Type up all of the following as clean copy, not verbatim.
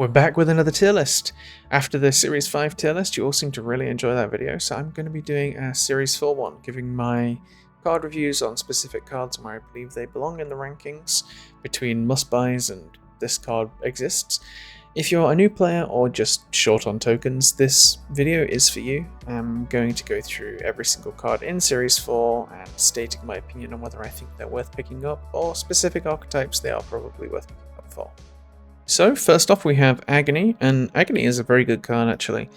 We're back with another tier list. After the Series 5 tier list, you all seem to really enjoy that video, so I'm going to be doing a Series 4 one, giving my card reviews on specific cards and where I believe they belong in the rankings, between must-buys and this card exists. If you're a new player or just short on tokens, this video is for you. I'm going to go through every single card in Series 4 and stating my opinion on whether I think they're worth picking up or specific archetypes they are probably worth picking up for. So first off we have Agony, and Agony is a very good card actually.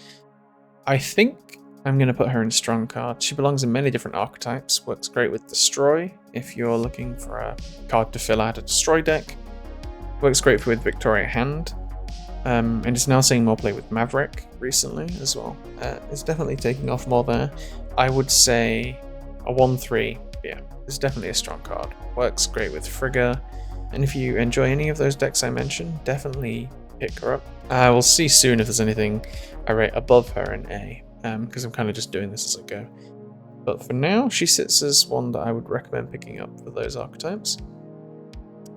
I think I'm going to put her in strong card. She belongs in many different archetypes, works great with Destroy if you're looking for a card to fill out a Destroy deck. Works great with Victoria Hand, and is now seeing more play with Maverick recently as well. It's definitely taking off more there. I would say a 1-3, yeah, is definitely a strong card. Works great with Frigga. And if you enjoy any of those decks I mentioned, definitely pick her up. We'll see soon if there's anything I rate above her in A, because I'm kind of just doing this as I go. But for now, she sits as one that I would recommend picking up for those archetypes.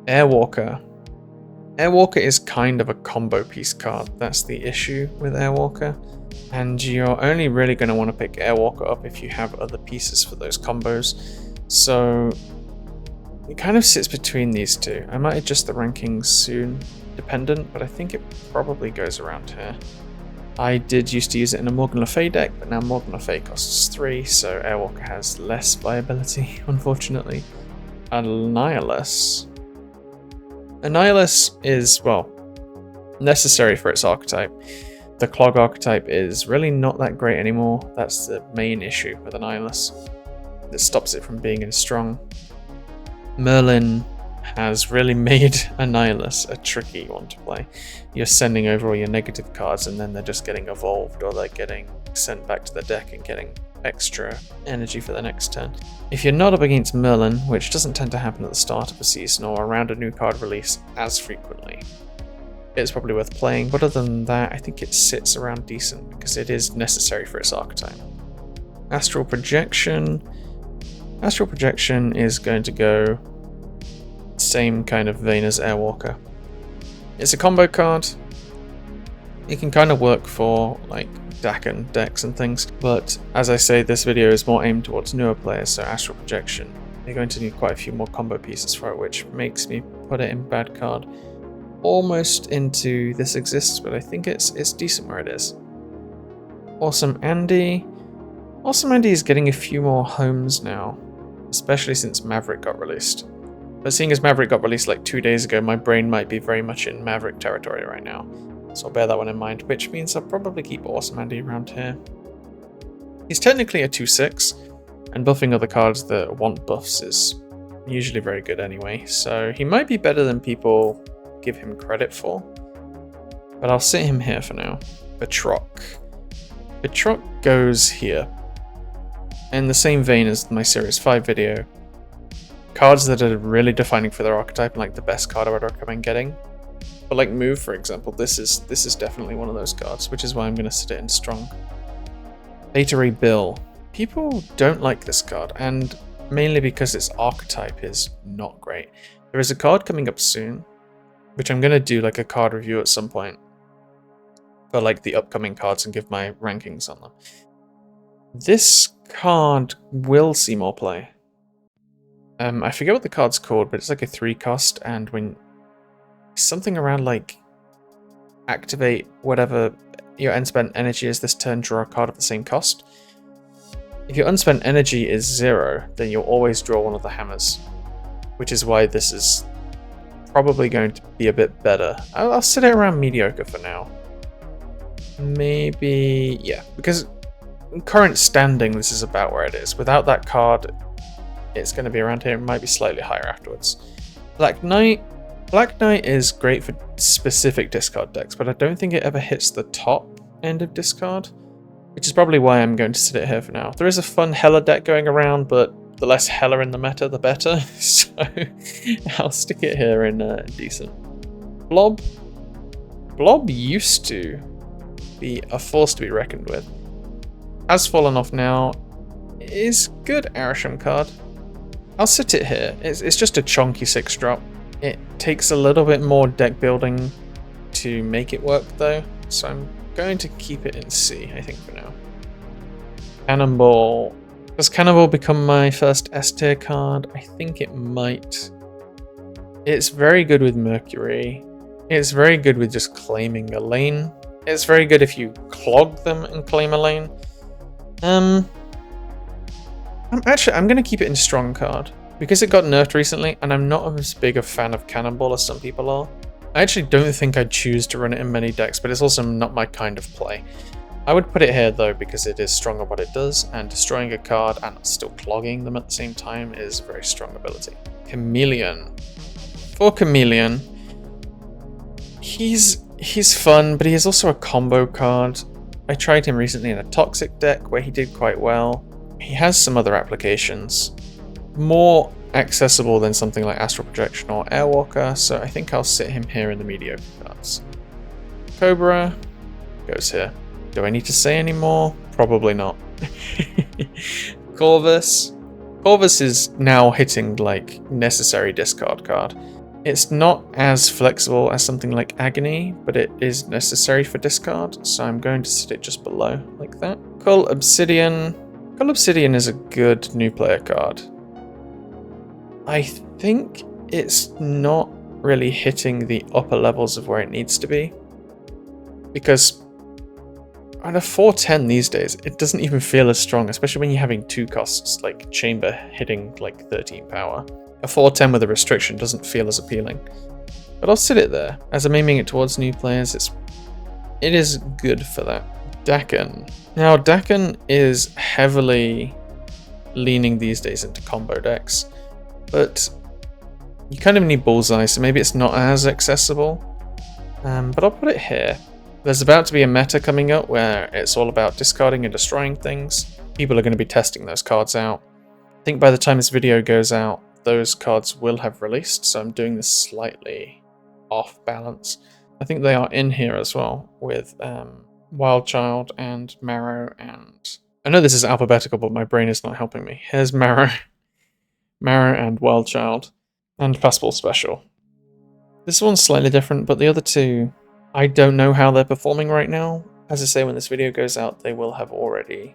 Airwalker. Airwalker is kind of a combo piece card. That's the issue with Airwalker. And you're only really going to want to pick Airwalker up if you have other pieces for those combos. So it kind of sits between these two. I might adjust the rankings soon, dependent, but I think it probably goes around here. I did used to use it in a Morgan Le Fay deck, but now Morgan Le Fay costs 3, so Airwalker has less viability, unfortunately. Annihilus. Annihilus is, well, necessary for its archetype. The Clog archetype is really not that great anymore. That's the main issue with Annihilus. That stops it from being in strong. Merlin has really made Annihilus a tricky one to play. You're sending over all your negative cards and then they're just getting evolved, or they're getting sent back to the deck and getting extra energy for the next turn. If you're not up against Merlin, which doesn't tend to happen at the start of a season or around a new card release as frequently, it's probably worth playing, but other than that, I think it sits around decent because it is necessary for its archetype. Astral Projection. Astral Projection is going to go same kind of vein as Airwalker. It's a combo card. It can kind of work for like Daken decks and things, but as I say, this video is more aimed towards newer players, so Astral Projection, you're going to need quite a few more combo pieces for it, which makes me put it in bad card. Almost into this exists, but I think it's decent where it is. Awesome Andy. Awesome Andy is getting a few more homes now, especially since Maverick got released. But seeing as Maverick got released like 2 days ago, my brain might be very much in Maverick territory right now. So I'll bear that one in mind, which means I'll probably keep Awesome Andy around here. He's technically a 2/6, and buffing other cards that want buffs is usually very good anyway, so he might be better than people give him credit for. But I'll sit him here for now. Betrock. Betrock goes here. In the same vein as my Series 5 video, cards that are really defining for their archetype and like the best card I would recommend getting. But like Move, for example, this is definitely one of those cards, which is why I'm going to sit it in strong. Hatery Bill. People don't like this card, and mainly because its archetype is not great. There is a card coming up soon, which I'm going to do like a card review at some point for like the upcoming cards and give my rankings on them. This card will see more play. I forget what the card's called, but it's like a 3 cost, and when something around like activate whatever your unspent energy is this turn, draw a card of the same cost. If your unspent energy is 0, then you'll always draw one of the hammers, which is why this is probably going to be a bit better. I'll sit it around mediocre for now. Maybe, yeah, because in current standing, this is about where it is. Without that card, it's going to be around here. It might be slightly higher afterwards. Black Knight. Black Knight is great for specific discard decks, but I don't think it ever hits the top end of discard, which is probably why I'm going to sit it here for now. There is a fun Hela deck going around, but the less Hela in the meta, the better. So I'll stick it here in decent. Blob. Blob used to be a force to be reckoned with. Has fallen off now. Is good Arishem card. I'll sit it here. It's just a chunky 6-drop. It takes a little bit more deck building to make it work though, so I'm going to keep it in C, I think, for now. Cannonball. Does Cannonball become my first S tier card? I think it might. It's very good with Mercury. It's very good with just claiming a lane. It's very good if you clog them and claim a lane. I'm going to keep it in strong card because it got nerfed recently, and I'm not as big a fan of Cannonball as some people are. I actually don't think I'd choose to run it in many decks, but it's also not my kind of play. I would put it here though because it is strong at what it does, and destroying a card and still clogging them at the same time is a very strong ability. Chameleon. For Chameleon, he's fun, but he is also a combo card. I tried him recently in a Toxic deck where he did quite well. He has some other applications, more accessible than something like Astral Projection or Airwalker, so I think I'll sit him here in the mediocre cards. Cobra goes here. Do I need to say any more? Probably not. Corvus. Corvus is now hitting like necessary discard card. It's not as flexible as something like Agony, but it is necessary for discard, so I'm going to sit it just below, like that. Cull Obsidian. Cull Obsidian is a good new player card. I think it's not really hitting the upper levels of where it needs to be, because at a 410 these days, it doesn't even feel as strong, especially when you're having 2 costs, like Chamber hitting like 13 power. A 410 with a restriction doesn't feel as appealing. But I'll sit it there. As I'm aiming it towards new players, it is good for that. Dakin. Now, Dakin is heavily leaning these days into combo decks, but you kind of need Bullseye, so maybe it's not as accessible. But I'll put it here. There's about to be a meta coming up where it's all about discarding and destroying things. People are going to be testing those cards out. I think by the time this video goes out, those cards will have released, so I'm doing this slightly off balance. I think they are in here as well, with Wild Child and Marrow, and I know this is alphabetical, but my brain is not helping me. Here's Marrow, Marrow and Wild Child, and Fastball Special. This one's slightly different, but the other two, I don't know how they're performing right now. As I say, when this video goes out, they will have already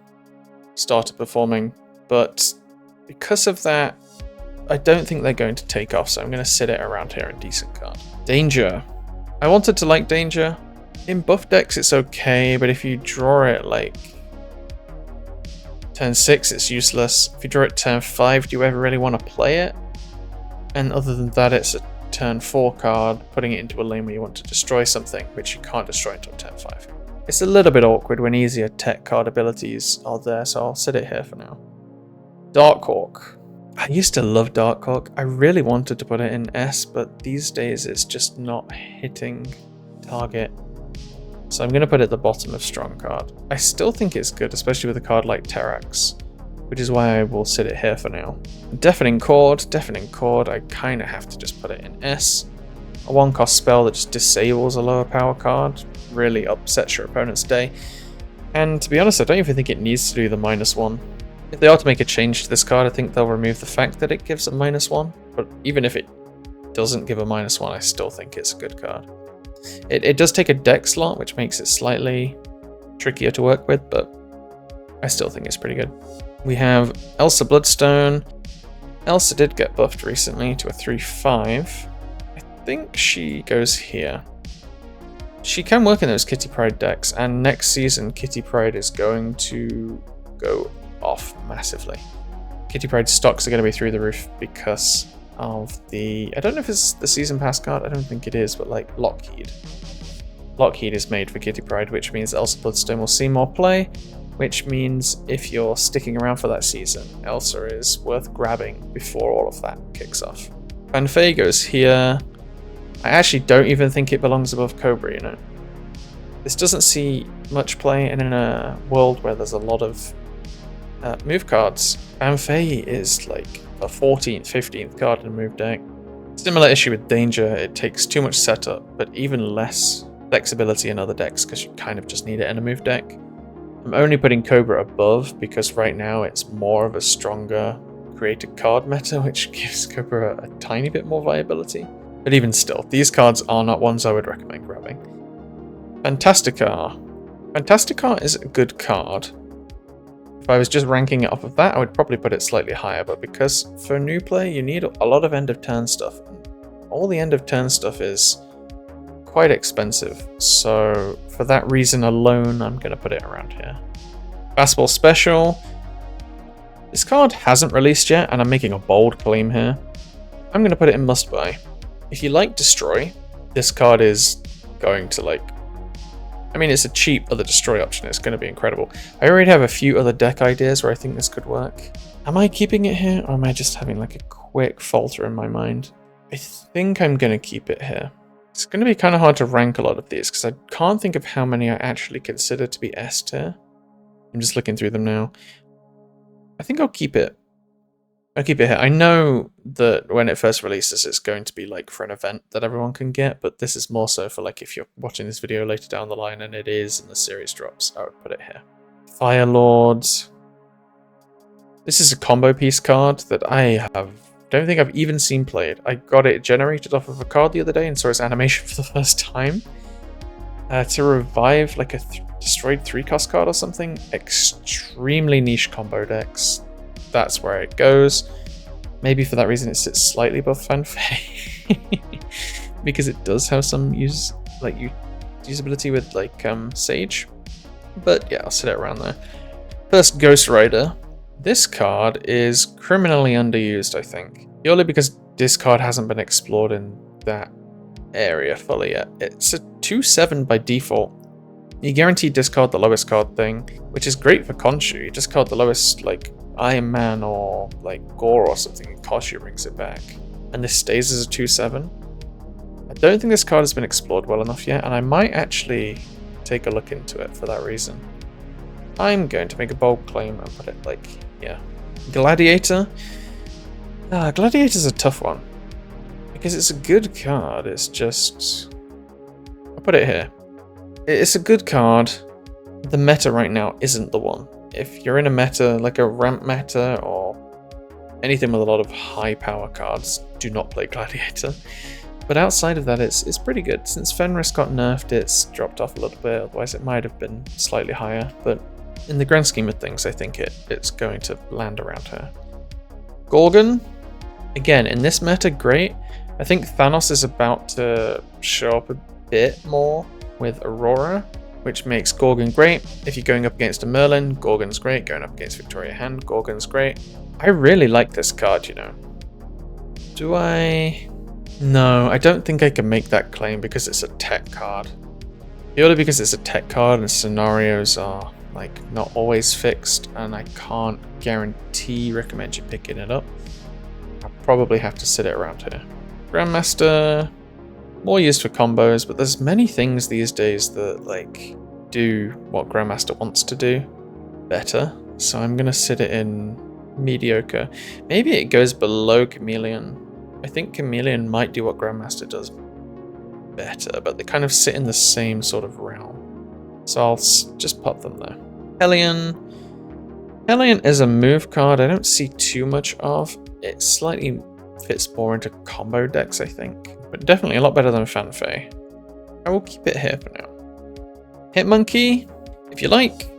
started performing, but because of that, I don't think they're going to take off, so I'm going to sit it around here in decent card. Danger. I wanted to like Danger. In buff decks it's okay, but if you draw it like turn 6, it's useless. If you draw it turn 5, do you ever really want to play it? And other than that, it's a turn 4 card, putting it into a lane where you want to destroy something, which you can't destroy until turn 5. It's a little bit awkward when easier tech card abilities are there, so I'll sit it here for now. Darkhawk. I used to love Darkhawk. I really wanted to put it in S, but these days it's just not hitting target. So I'm going to put it at the bottom of strong card. I still think it's good, especially with a card like Terrax, which is why I will sit it here for now. Deafening Chord, I kind of have to just put it in S. A 1-cost spell that just disables a lower power card really upsets your opponent's day. And to be honest, I don't even think it needs to do the -1. If they are to make a change to this card, I think they'll remove the fact that it gives a -1, but even if it doesn't give a -1, I still think it's a good card. It does take a deck slot, which makes it slightly trickier to work with, but I still think it's pretty good. We have Elsa Bloodstone. Elsa did get buffed recently to a 3/5. I think she goes here. She can work in those Kitty Pryde decks, and next season Kitty Pryde is going to go off massively. Kitty Pryde stocks are going to be through the roof because of the, I don't know if it's the season pass card, I don't think it is, but like Lockheed. Lockheed is made for Kitty Pryde, which means Elsa Bloodstone will see more play, which means if you're sticking around for that season, Elsa is worth grabbing before all of that kicks off. Fanfei goes here. I actually don't even think it belongs above Cobra, you know. This doesn't see much play, and in a world where there's a lot of move cards, Fanfei is like a 14th, 15th card in a move deck. Similar issue with Danger, it takes too much setup, but even less flexibility in other decks because you kind of just need it in a move deck. I'm only putting Cobra above because right now it's more of a stronger created card meta, which gives Cobra a tiny bit more viability. But even still, these cards are not ones I would recommend grabbing. Fantasticar. Fantasticar is a good card. If I was just ranking it off of that, I would probably put it slightly higher, but because for a new player, you need a lot of end of turn stuff. And all the end of turn stuff is quite expensive, so for that reason alone, I'm going to put it around here. Fastball Special. This card hasn't released yet, and I'm making a bold claim here. I'm going to put it in must buy. If you like Destroy, this card is going to I mean, it's a cheap other Destroy option. It's going to be incredible. I already have a few other deck ideas where I think this could work. Am I keeping it here, or am I just having like a quick falter in my mind? I think I'm going to keep it here. It's going to be kind of hard to rank a lot of these because I can't think of how many I actually consider to be S tier. I'm just looking through them now. I think I'll keep it. I'll keep it here. I know that when it first releases, it's going to be like for an event that everyone can get, but this is more so for like if you're watching this video later down the line and it is and the series drops, I would put it here. Fire Lords. This is a combo piece card that I don't think I've even seen played. I got it generated off of a card the other day and saw its animation for the first time. To revive like a destroyed 3-cost card or something. Extremely niche combo decks. That's where it goes. Maybe for that reason it sits slightly above Fanfare. Because it does have some usability with like Sage. But yeah, I'll sit it around there. First, Ghost Rider. This card is criminally underused, I think. Purely because this card hasn't been explored in that area fully yet. It's a 2/7 by default. You guarantee discard the lowest card thing, which is great for Khonshu. You discard the lowest, like, Iron Man or, like, Gore or something, and Khonshu brings it back. And this stays as a 2/7. I don't think this card has been explored well enough yet, and I might actually take a look into it for that reason. I'm going to make a bold claim and put it, like, yeah. Gladiator. Gladiator's a tough one. Because it's a good card, it's just... I'll put it here. It's a good card. The meta right now isn't the one. If you're in a meta, like a ramp meta or anything with a lot of high power cards, do not play Gladiator. But outside of that, it's pretty good. Since Fenris got nerfed, it's dropped off a little bit, otherwise it might have been slightly higher. But in the grand scheme of things, I think it's going to land around here. Gorgon. Again, in this meta, great. I think Thanos is about to show up a bit more with Aurora, which makes Gorgon great. If you're going up against a Merlin, Gorgon's great. Going up against Victoria Hand, Gorgon's great. I really like this card, you know. Do I? No, I don't think I can make that claim because it's a tech card. Purely because it's a tech card and scenarios are like not always fixed, and I can't recommend you picking it up. I'll probably have to sit it around here. Grandmaster, more used for combos, but there's many things these days that like do what Grandmaster wants to do better. So I'm gonna sit it in mediocre. Maybe it goes below Chameleon. I think Chameleon might do what Grandmaster does better, but they kind of sit in the same sort of realm. So I'll just pop them there. Hellion. Hellion is a move card I don't see too much of. It slightly fits more into combo decks, I think. But definitely a lot better than Fanfare. I will keep it here for now. Hitmonkey. If you like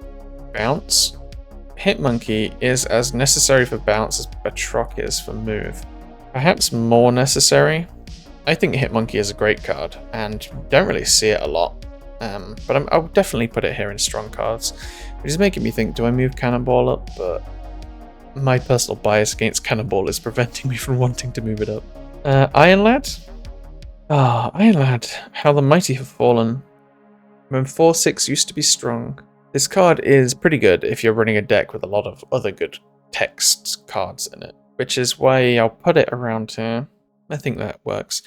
bounce, Hitmonkey is as necessary for bounce as Batroc is for move. Perhaps more necessary. I think Hitmonkey is a great card, and don't really see it a lot. But I'll definitely put it here in strong cards, which is making me think, do I move Cannonball up? But my personal bias against Cannonball is preventing me from wanting to move it up. Iron Lad? Iron Lad. How the mighty have fallen. When 4/6 used to be strong. This card is pretty good if you're running a deck with a lot of other good text cards in it, which is why I'll put it around here. I think that works.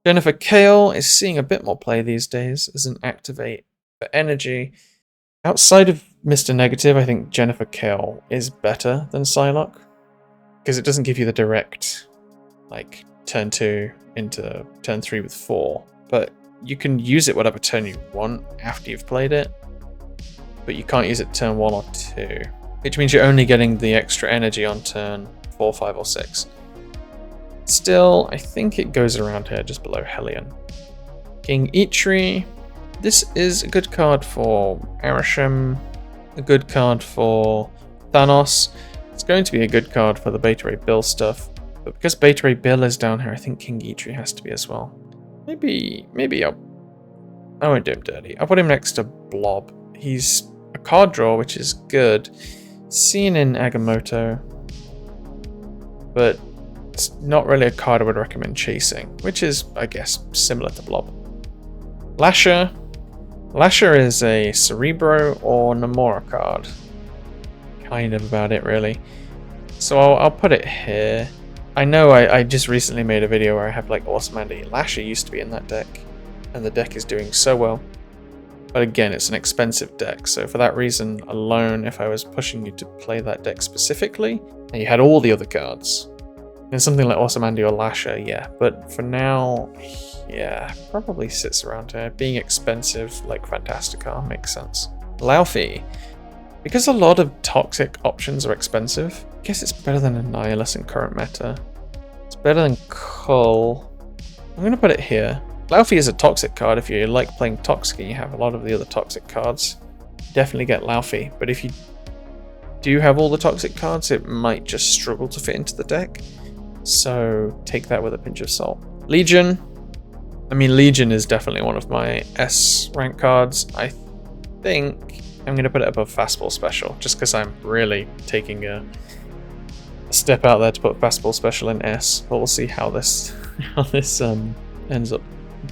Jennifer Kale is seeing a bit more play these days as an activate for energy. Outside of Mr. Negative, I think Jennifer Kale is better than Psylocke, because it doesn't give you the direct, like, turn 2 into turn 3 with 4, but you can use it whatever turn you want after you've played it, but you can't use it turn 1 or 2, which means you're only getting the extra energy on turn 4, 5, or 6. Still, I think it goes around here just below Hellion. King Eitri. This is a good card for Arishem, a good card for Thanos. It's going to be a good card for the Beta Ray Bill stuff, but because Beta Ray Bill is down here, I think King Ghidorah has to be as well. Maybe I won't do him dirty. I'll put him next to Blob. He's a card draw, which is good. Seen in Agamotto, but it's not really a card I would recommend chasing, which is, I guess, similar to Blob. Lasher. Lasher is a Cerebro or Namora card. Kind of about it, really. So I'll put it here. I know I just recently made a video where I have like Awesome Lasher used to be in that deck, and the deck is doing so well. But again, it's an expensive deck, so for that reason alone, if I was pushing you to play that deck specifically, and you had all the other cards, then something like Awesome or Lasher, yeah. But for now, yeah, probably sits around here. Being expensive, like Fantastica, makes sense. Laufey. Because a lot of toxic options are expensive, I guess it's better than Annihilus in current meta. It's better than Cull. I'm going to put it here. Laufey is a toxic card. If you like playing toxic and you have a lot of the other toxic cards, definitely get Laufey. But if you do have all the toxic cards, it might just struggle to fit into the deck. So take that with a pinch of salt. Legion. I mean, Legion is definitely one of my S rank cards. I think I'm going to put it above Fastball Special, just because I'm really taking a step out there to put Fastball Special in S. But we'll see how this ends up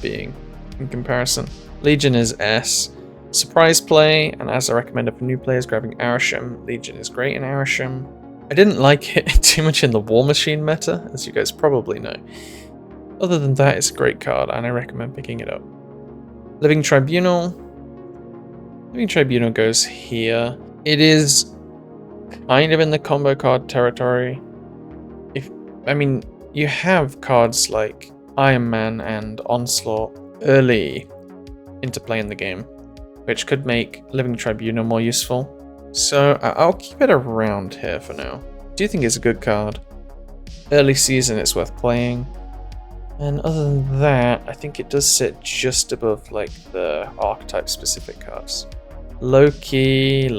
being in comparison. Legion is S. Surprise play, and as I recommended for new players grabbing Arishem, Legion is great in Arishem. I didn't like it too much in the War Machine meta, as you guys probably know. Other than that, it's a great card, and I recommend picking it up. Living Tribunal. Living Tribunal goes here. It is kind of in the combo card territory. I mean, you have cards like Iron Man and Onslaught early into play in the game, which could make Living Tribunal more useful. So I'll keep it around here for now. I do think it's a good card. Early season, it's worth playing. And other than that, I think it does sit just above like the archetype specific cards. Loki.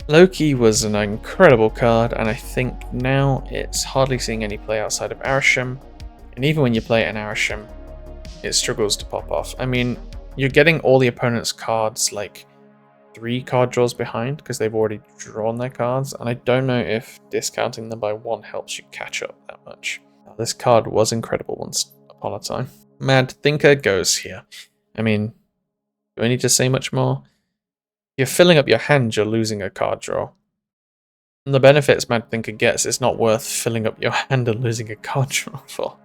Loki was an incredible card, and I think now it's hardly seeing any play outside of Arishem. And even when you play it in Arishem, it struggles to pop off. I mean, you're getting all the opponent's cards like 3 card draws behind because they've already drawn their cards, and I don't know if discounting them by 1 helps you catch up that much. This card was incredible once upon a time. Mad Thinker goes here. I mean, do I need to say much more? If you're filling up your hand, you're losing a card draw. And the benefits Mad Thinker gets is not worth filling up your hand and losing a card draw for.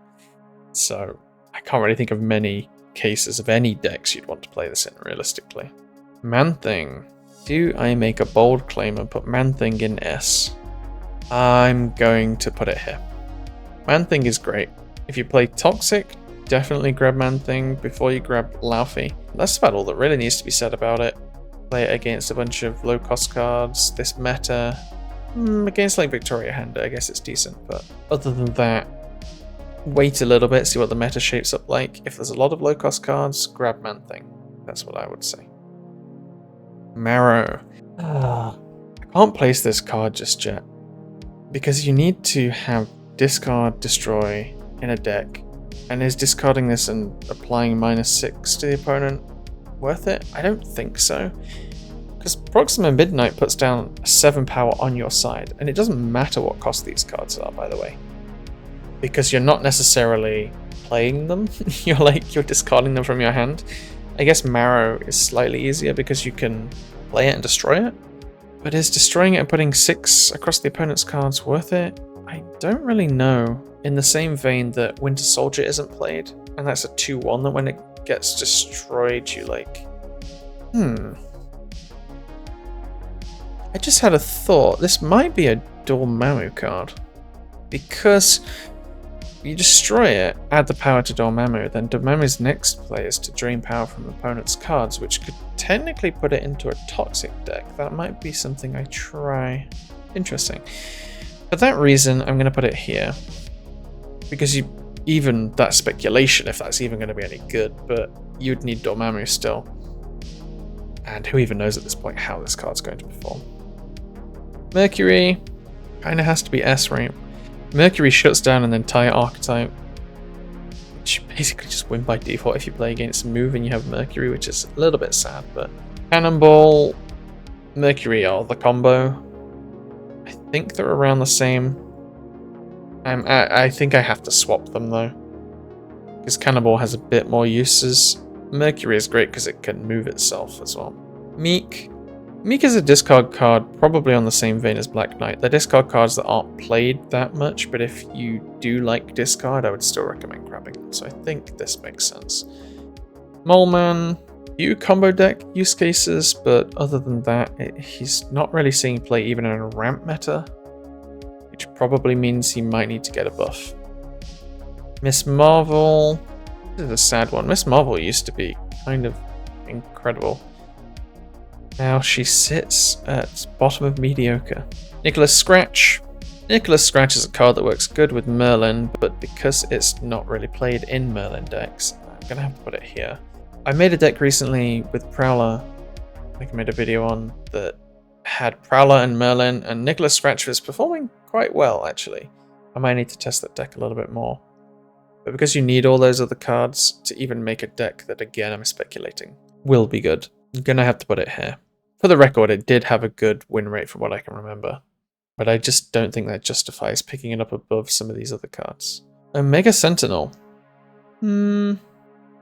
So, I can't really think of many cases of any decks you'd want to play this in realistically. Man-Thing. Do I make a bold claim and put Man-Thing in S? I'm going to put it here. Man-Thing is great. If you play Toxic, definitely grab Man-Thing before you grab Laufey. That's about all that really needs to be said about it. Play it against a bunch of low-cost cards. This meta, against like Victoria Hand, I guess it's decent. But other than that, wait a little bit, see what the meta shapes up like. If there's a lot of low-cost cards, grab Man-Thing. That's what I would say. Marrow. I can't place this card just yet, because you need to have discard, destroy in a deck, and is discarding this and applying -6 to the opponent worth it? I don't think so, because Proxima Midnight puts down 7 power on your side, and it doesn't matter what cost these cards are, by the way, because you're not necessarily playing them. you're discarding them from your hand. I guess Marrow is slightly easier because you can play it and destroy it, but is destroying it and putting 6 across the opponent's cards worth it? I don't really know. In the same vein that Winter Soldier isn't played, and that's a 2/1 that when it gets destroyed you like... I just had a thought. This might be a Dormammu card. Because you destroy it, add the power to Dormammu, then Dormammu's next play is to drain power from opponent's cards, which could technically put it into a toxic deck. That might be something I try. Interesting. For that reason, I'm going to put it here. Because even that speculation, if that's even going to be any good, but you'd need Dormammu still. And who even knows at this point how this card's going to perform. Mercury kind of has to be S, right? Mercury shuts down an entire archetype, which you basically just win by default if you play against a move and you have Mercury, which is a little bit sad, but Cannonball, Mercury are the combo. I think they're around the same. I think I have to swap them though, because Cannonball has a bit more uses. Mercury is great because it can move itself as well. Meek is a discard card, probably on the same vein as Black Knight. They're discard cards that aren't played that much, but if you do like discard, I would still recommend grabbing them. So I think this makes sense. Moleman, few combo deck use cases, but other than that, he's not really seeing play even in a ramp meta, which probably means he might need to get a buff. Miss Marvel, this is a sad one. Miss Marvel used to be kind of incredible. Now she sits at bottom of mediocre. Nicholas Scratch. Nicholas Scratch is a card that works good with Merlin, but because it's not really played in Merlin decks, I'm gonna have to put it here. I made a deck recently with Prowler, I think I made a video on, that had Prowler and Merlin, and Nicholas Scratch was performing quite well actually. I might need to test that deck a little bit more. But because you need all those other cards to even make a deck that, again, I'm speculating, will be good, I'm gonna have to put it here. For the record, it did have a good win rate from what I can remember, but I just don't think that justifies picking it up above some of these other cards. Omega Sentinel. I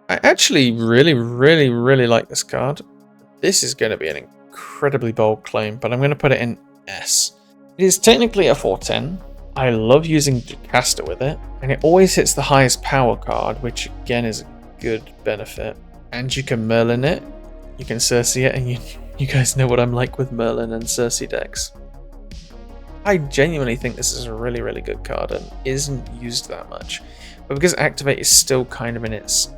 actually really like this card. This is going to be an incredibly bold claim, but I'm going to put it in S. It is technically a 4/10. I love using Caster with it, and it always hits the highest power card, which again is a good benefit. And you can Merlin it, you can Cersei it, and you guys know what I'm like with Merlin and Cersei decks. I genuinely think this is a really good card and isn't used that much. But because Activate is still kind of in its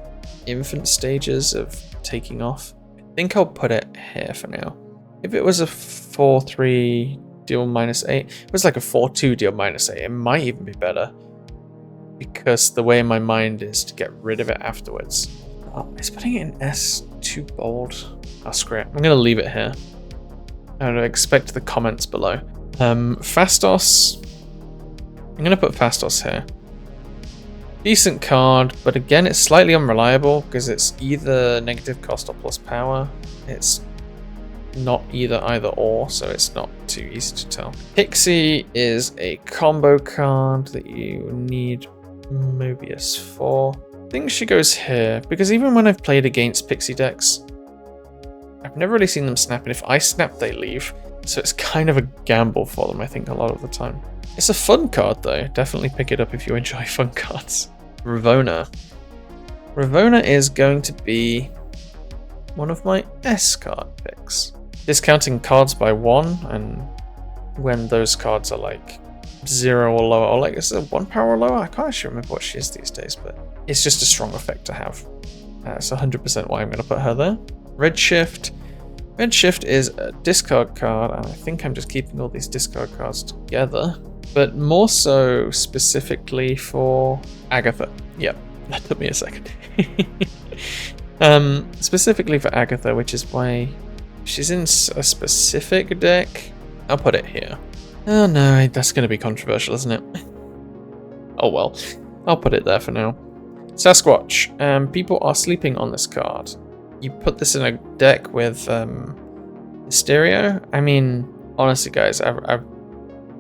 infant stages of taking off, I think I'll put it here for now. If it was a 4/3 deal -8, it was like a 4/2 deal -8, it might even be better, because the way my mind is to get rid of it afterwards. Is putting it in S too bold? Oh, screw it. I'm going to leave it here. I would expect the comments below. Fastos. I'm going to put Fastos here. Decent card, but again, it's slightly unreliable because it's either negative cost or plus power. It's not either or, so it's not too easy to tell. Pixie is a combo card that you need Mobius for. I think she goes here, because even when I've played against Pixie decks, I've never really seen them snap, and if I snap, they leave. So it's kind of a gamble for them, I think, a lot of the time. It's a fun card, though. Definitely pick it up if you enjoy fun cards. Ravona. Ravona is going to be one of my S card picks. Discounting cards by 1, and when those cards are like 0 or lower, or like, is it 1 power or lower? I can't actually remember what she is these days, but it's just a strong effect to have. That's 100% why I'm going to put her there. Redshift. Redshift is a discard card, and I think I'm just keeping all these discard cards together, but more so specifically for Agatha. Yep, that took me a second. Specifically for Agatha, which is why she's in a specific deck. I'll put it here. Oh no, that's going to be controversial, isn't it? Oh well, I'll put it there for now. Sasquatch. People are sleeping on this card. You put this in a deck with Mysterio. I mean, honestly, guys, I've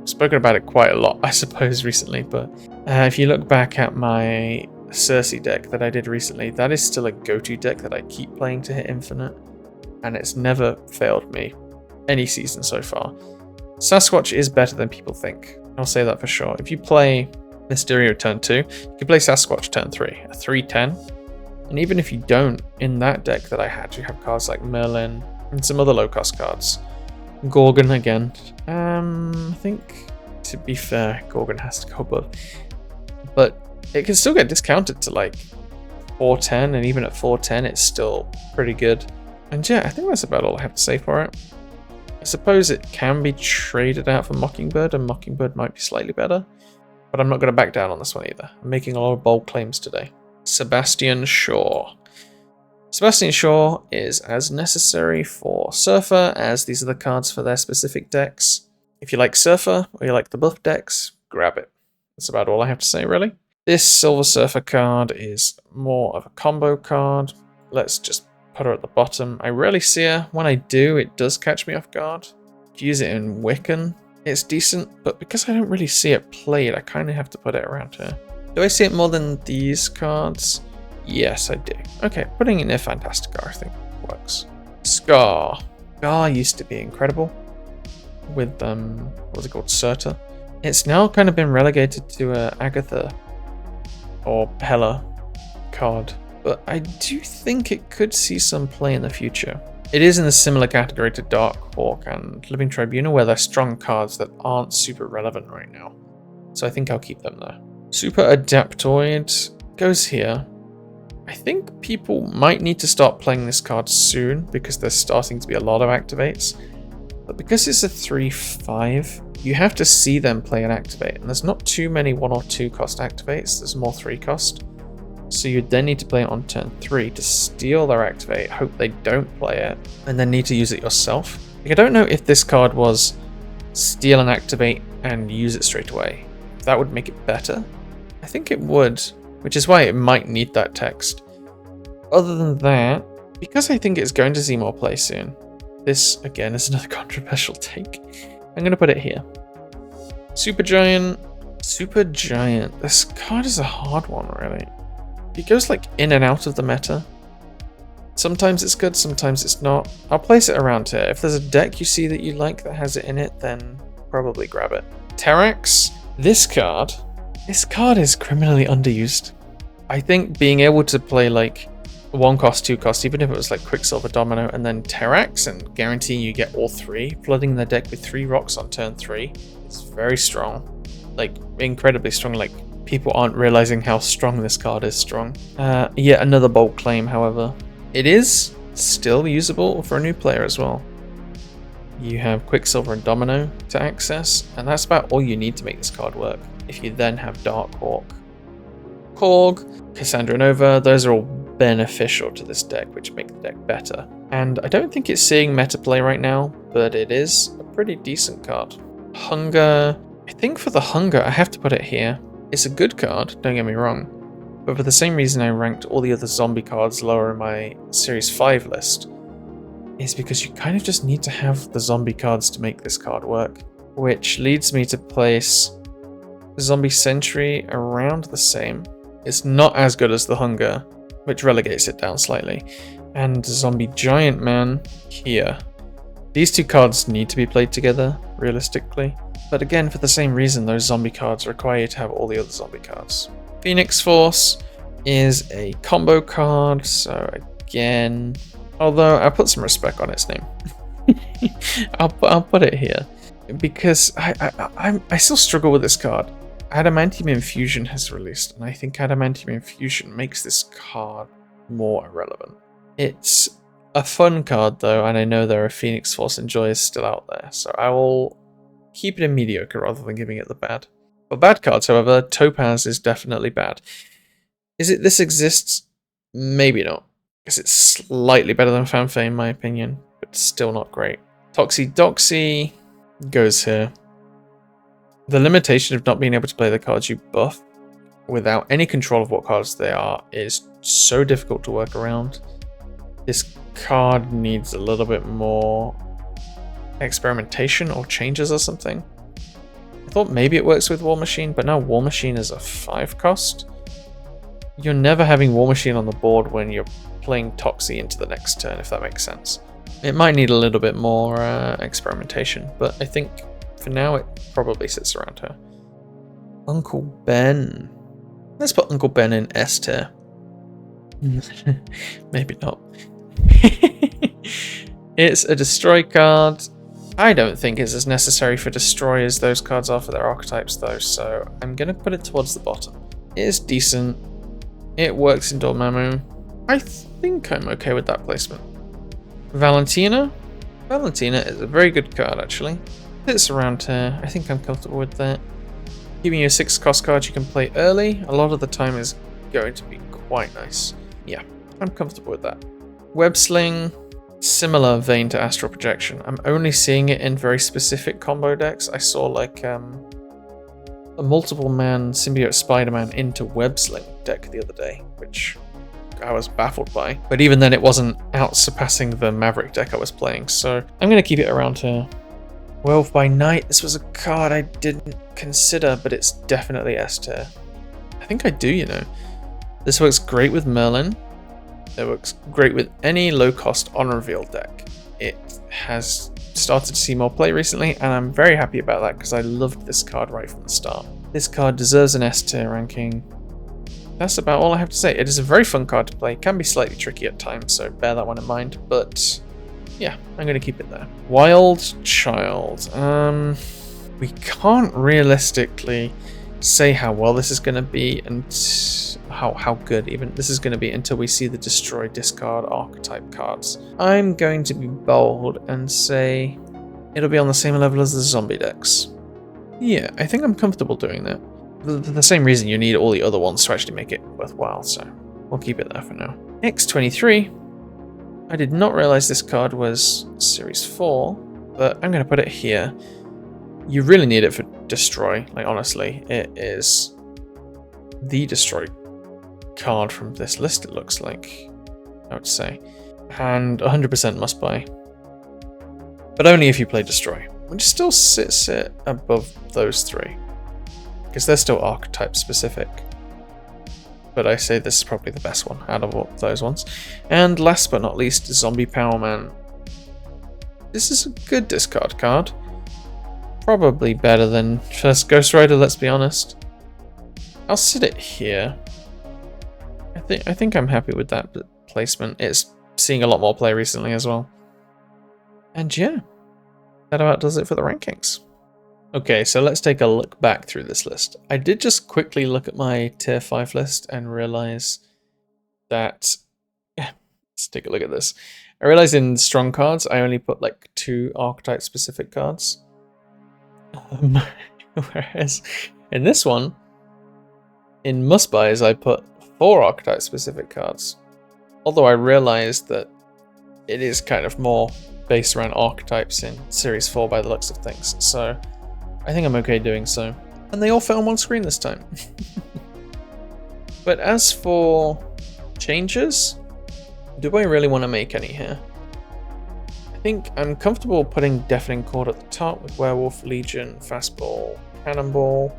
spoken about it quite a lot, I suppose, recently. But if you look back at my Cersei deck that I did recently, that is still a go-to deck that I keep playing to hit infinite, and it's never failed me any season so far. Sasquatch is better than people think. I'll say that for sure. If you play Mysterio turn 2, you can play Sasquatch turn 3, a 3/10. And even if you don't, in that deck that I had, you have cards like Merlin and some other low-cost cards. Gorgon again. I think, to be fair, Gorgon has to go above. But it can still get discounted to like 4/10, and even at 4/10, it's still pretty good. And yeah, I think that's about all I have to say for it. I suppose it can be traded out for Mockingbird, and Mockingbird might be slightly better. But I'm not going to back down on this one either. I'm making a lot of bold claims today. Sebastian Shaw. Sebastian Shaw is as necessary for Surfer as these are the cards for their specific decks. If you like Surfer or you like the buff decks, grab it. That's about all I have to say, really. This Silver Surfer card is more of a combo card. Let's just put her at the bottom. I rarely see her. When I do, it does catch me off guard. If you use it in Wiccan, it's decent, but because I don't really see it played, I kind of have to put it around here. Do I see it more than these cards? Yes, I do. Okay, putting it near Fantastica, I think works. Scar. Scar used to be incredible with, what was it called, Surtur. It's now kind of been relegated to Agatha or Hela card, but I do think it could see some play in the future. It is in a similar category to Dark Hawk and Living Tribunal, where they're strong cards that aren't super relevant right now. So I think I'll keep them there. Super Adaptoid goes here. I think people might need to start playing this card soon because there's starting to be a lot of activates. But because it's a 3/5, you have to see them play an activate. And there's not too many 1 or 2 cost activates, there's more 3 cost. So you then need to play it on turn 3 to steal their activate, hope they don't play it, and then need to use it yourself. Like, I don't know if this card was steal an activate and use it straight away. If that would make it better. I think it would, which is why it might need that text. Other than that, because I think it's going to see more play soon, this again is another controversial take. I'm going to put it here. Supergiant. Supergiant. This card is a hard one, really. It goes like in and out of the meta. Sometimes it's good, sometimes it's not. I'll place it around here. If there's a deck you see that you like that has it in it, then probably grab it. Terrax. This card is criminally underused. I think being able to play like 1 cost, 2 cost, even if it was like Quicksilver Domino and then Terrax and guaranteeing you get all 3, flooding the deck with 3 rocks on turn 3, is very strong. Like, incredibly strong. Like, people aren't realizing how strong this card is strong. Yet another bold claim, however. It is still usable for a new player as well. You have Quicksilver and Domino to access, and that's about all you need to make this card work. If you then have Dark Hawk, Korg, Cassandra Nova, those are all beneficial to this deck, which make the deck better. And I don't think it's seeing meta play right now, but it is a pretty decent card. Hunger. I think for the Hunger, I have to put it here. It's a good card, don't get me wrong, but for the same reason I ranked all the other zombie cards lower in my Series 5 list, is because you kind of just need to have the zombie cards to make this card work, which leads me to place Zombie Sentry around the same. It's not as good as the Hunger, which relegates it down slightly, and Zombie Giant Man here. These 2 cards need to be played together, realistically, but again, for the same reason, those zombie cards require you to have all the other zombie cards. Phoenix Force is a combo card, so again, although I'll put some respect on its name. I'll put it here, because I still struggle with this card. Adamantium Infusion has released, and I think Adamantium Infusion makes this card more irrelevant. It's a fun card though, and I know there are Phoenix Force enjoyers still out there, so I will keep it in mediocre rather than giving it the bad. For bad cards, however, Topaz is definitely bad. Is it this exists? Maybe not, because it's slightly better than Fanfare in my opinion, but still not great. Toxie goes here. The limitation of not being able to play the cards you buff without any control of what cards they are is so difficult to work around. This card needs a little bit more experimentation or changes or something. I thought maybe it works with War Machine, but now War Machine is a 5 cost. You're never having War Machine on the board when you're playing Toxie into the next turn, if that makes sense. It might need a little bit more experimentation, but I think for now it probably sits around here. Uncle Ben. Let's put Uncle Ben in S tier. Maybe not. It's a destroy card. I don't think it's as necessary for destroy as those cards are for their archetypes though, so I'm going to put it towards the bottom. It is decent. It works in Dormammu. I think I'm okay with that placement. Valentina. Valentina is a very good card actually. It's around here. I think I'm comfortable with that. Giving you a 6 cost card you can play early, a lot of the time is going to be quite nice. Yeah, I'm comfortable with that. Web Sling, similar vein to Astral Projection. I'm only seeing it in very specific combo decks. I saw like a multiple man symbiote Spider-Man into Web Sling deck the other day, which I was baffled by. But even then it wasn't out surpassing the Maverick deck I was playing, so I'm going to keep it around here. Werewolf by Night, this was a card I didn't consider, but it's definitely S tier. I think I do, you know. This works great with Merlin. It works great with any low-cost on-reveal deck. It has started to see more play recently, and I'm very happy about that because I loved this card right from the start. This card deserves an S tier ranking. That's about all I have to say. It is a very fun card to play. It can be slightly tricky at times, so bear that one in mind, but yeah, I'm going to keep it there. Wild Child. We can't realistically say how well this is going to be and how good even this is going to be until we see the destroy discard archetype cards. I'm going to be bold and say it'll be on the same level as the zombie decks. Yeah, I think I'm comfortable doing that. The same reason you need all the other ones to actually make it worthwhile, so we'll keep it there for now. X23. I did not realize this card was Series 4, but I'm going to put it here. You really need it for Destroy, like honestly. It is the Destroy card from this list, it looks like, I would say. And 100% must buy. But only if you play Destroy, which still sits it above those three. Because they're still archetype specific. But I say this is probably the best one out of all those ones. And last but not least, Zombie Power Man. This is a good discard card. Probably better than first Ghost Rider, let's be honest. I'll sit it here. I think I'm happy with that placement. It's seeing a lot more play recently as well. And yeah, that about does it for the rankings. Okay, so let's take a look back through this list. I did just quickly look at my tier 5 list and realize that, let's take a look at this. I realized in strong cards, I only put like 2 archetype specific cards. Whereas in this one, in must buys, I put 4 archetype specific cards. Although I realized that it is kind of more based around archetypes in Series 4 by the looks of things. So I think I'm okay doing so. And they all fit on one screen this time. But as for changes, do I really want to make any here? I think I'm comfortable putting Deafening Chord at the top with Werewolf, Legion, Fastball, Cannonball.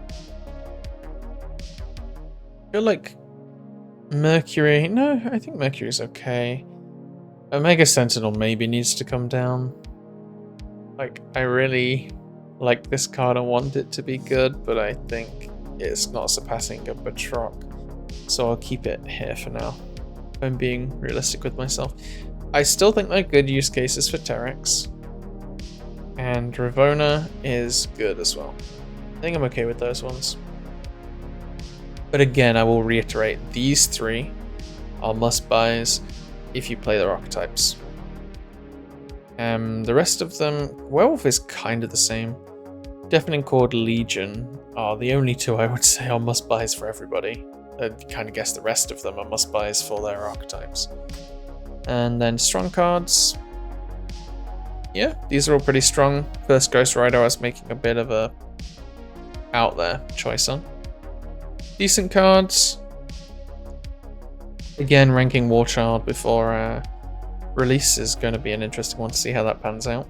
I feel like Mercury, no, I think Mercury's okay. Omega Sentinel maybe needs to come down. Like, I really like this card and want it to be good, but I think it's not surpassing a Batroc. So I'll keep it here for now. I'm being realistic with myself. I still think they're good use cases for Terex. And Ravona is good as well. I think I'm okay with those ones. But again, I will reiterate, these 3 are must-buys if you play their archetypes. The rest of them, Werewolf is kind of the same. Deafening Chord, Legion are the only 2 I would say are must-buys for everybody. I kind of guess the rest of them are must-buys for their archetypes. And then strong cards. Yeah, these are all pretty strong. First Ghost Rider I was making a bit of a out there choice on. Decent cards. Again, ranking War Child before release is going to be an interesting one to see how that pans out.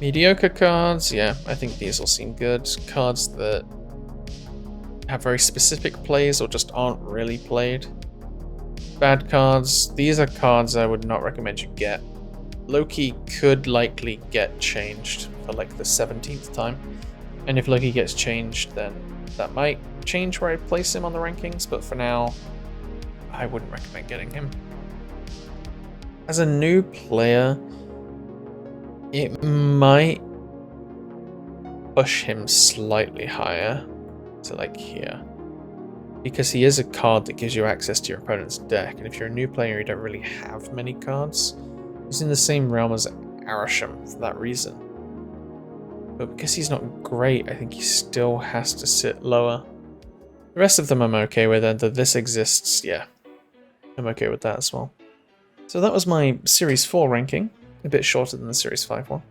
Mediocre cards, yeah, I think these all seem good. Cards that have very specific plays or just aren't really played. Bad cards, these are cards I would not recommend you get. Loki could likely get changed for like the 17th time. And if Loki gets changed, then that might change where I place him on the rankings, but for now, I wouldn't recommend getting him. As a new player, it might push him slightly higher to like here, because he is a card that gives you access to your opponent's deck, and if you're a new player you don't really have many cards, he's in the same realm as Arasham for that reason. But because he's not great, I think he still has to sit lower. The rest of them I'm okay with, and that this exists, yeah. I'm okay with that as well. So that was my Series 4 ranking, a bit shorter than the Series 5 one.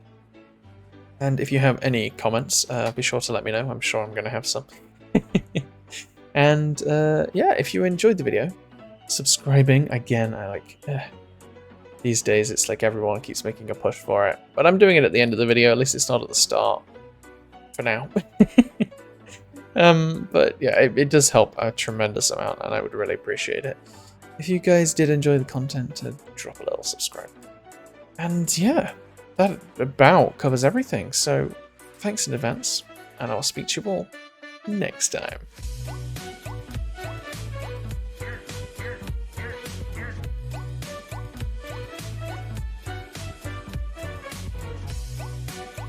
And if you have any comments, be sure to let me know. I'm sure I'm going to have some. And yeah, if you enjoyed the video, subscribing, again, these days it's like everyone keeps making a push for it. But I'm doing it at the end of the video, at least it's not at the start. For now. But yeah, it does help a tremendous amount, and I would really appreciate it if you guys did enjoy the content to drop a little subscribe. And yeah, that about covers everything. So thanks in advance, and I'll speak to you all next time.